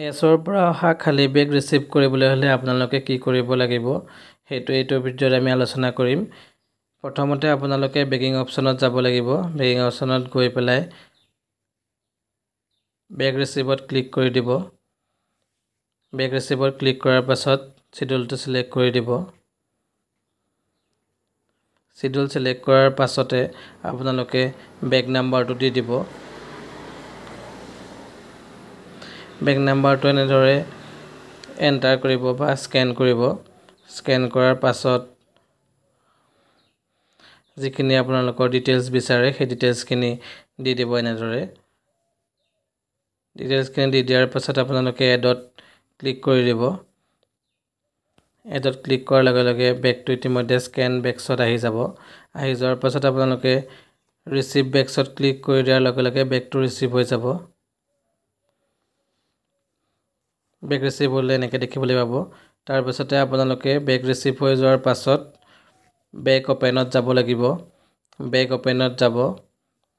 এছৰ পৰা অহা খালী বেগ ৰিচিভ কৰিবলৈ হ'লে আপোনালোকে কি কৰিব লাগিব সেইটো এইটো ভিডিঅ'ত আমি আলোচনা কৰিম। প্ৰথমতে আপোনালোকে বেগিং অপশ্যনত যাব লাগিব। বেগিং অপশ্যনত গৈ পেলাই বেগ ৰিচিভত ক্লিক কৰি দিব। বেগ ৰিচিভত ক্লিক কৰাৰ পাছত চিডিউলটো চিলেক্ট কৰি দিব। চিডিউল চিলেক্ট কৰাৰ পাছতে আপোনালোকে বেগ নাম্বাৰটো দি দিব। বেগ নাম্বাৰটো এনেদৰে এণ্টাৰ কৰিব বা স্কেন কৰিব। স্কেন কৰাৰ পাছত যিখিনি আপোনালোকৰ ডিটেইলছ বিচাৰে সেই ডিটেইলছখিনি দি দিব। এনেদৰে ডিটেইলছখিনি দি দিয়াৰ পাছত আপোনালোকে এডত ক্লিক কৰি দিব। এডত ক্লিক কৰাৰ লগে লগে বেগটো ইতিমধ্যে স্কেন বেগছত আহি যাব। আহি যোৱাৰ পাছত আপোনালোকে ৰিচিভ বেগছত ক্লিক কৰি দিয়াৰ লগে লগে বেগটো ৰিচিভ হৈ যাব। বেগ ৰিচিভ হ'লে এনেকৈ দেখিবলৈ পাব। তাৰপিছতে আপোনালোকে বেগ ৰিচিভ হৈ যোৱাৰ পাছত বেগ অপেনত যাব লাগিব। বেগ অপেনত যাব।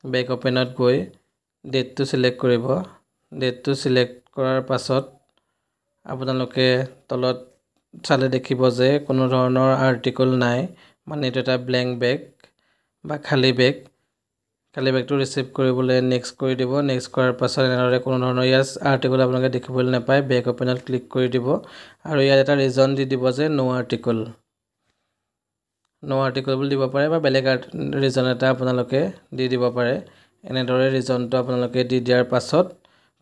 বেগ অপেনত গৈ ডেটটো চিলেক্ট কৰিব। ডেটটো চিলেক্ট কৰাৰ পাছত আপোনালোকে তলত চালে দেখিব যে কোনো ধৰণৰ আৰ্টিকল নাই, মানে এইটো এটা ব্লেংক বেগ বা খালী বেগ। খালী বেগটো ৰিচিভ কৰিবলৈ নেক্সট কৰি দিব। নেক্সট কৰাৰ পাছত এনেদৰে কোনো ধৰণৰ ইয়াত আৰ্টিকল আপোনালোকে দেখিবলৈ নাপায়। বেগ অপেনত ক্লিক কৰি দিব আৰু ইয়াত এটা ৰিজন দি দিব যে নো আৰ্টিকল। নো আৰ্টিকল বুলি দিব পাৰে বা বেলেগ ৰিজন এটা আপোনালোকে দি দিব পাৰে। এনেদৰে ৰিজনটো আপোনালোকে দি দিয়াৰ পাছত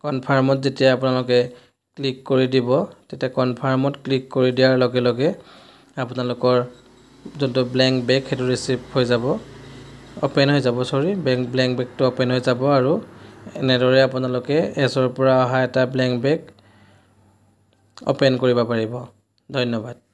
কনফাৰ্মত যেতিয়া আপোনালোকে ক্লিক কৰি দিব, তেতিয়া কনফাৰ্মত ক্লিক কৰি দিয়াৰ লগে লগে আপোনালোকৰ যোনটো ব্লেংক বেগ সেইটো ৰিচিভ হৈ যাব, অ'পেন হৈ যাব। ব্লেংক বেগটো অ'পেন হৈ যাব আৰু এনেদৰে আপোনালোকে এছৰ পৰা অহা এটা ব্লেংক বেগ অ'পেন কৰিব পাৰিব। ধন্যবাদ।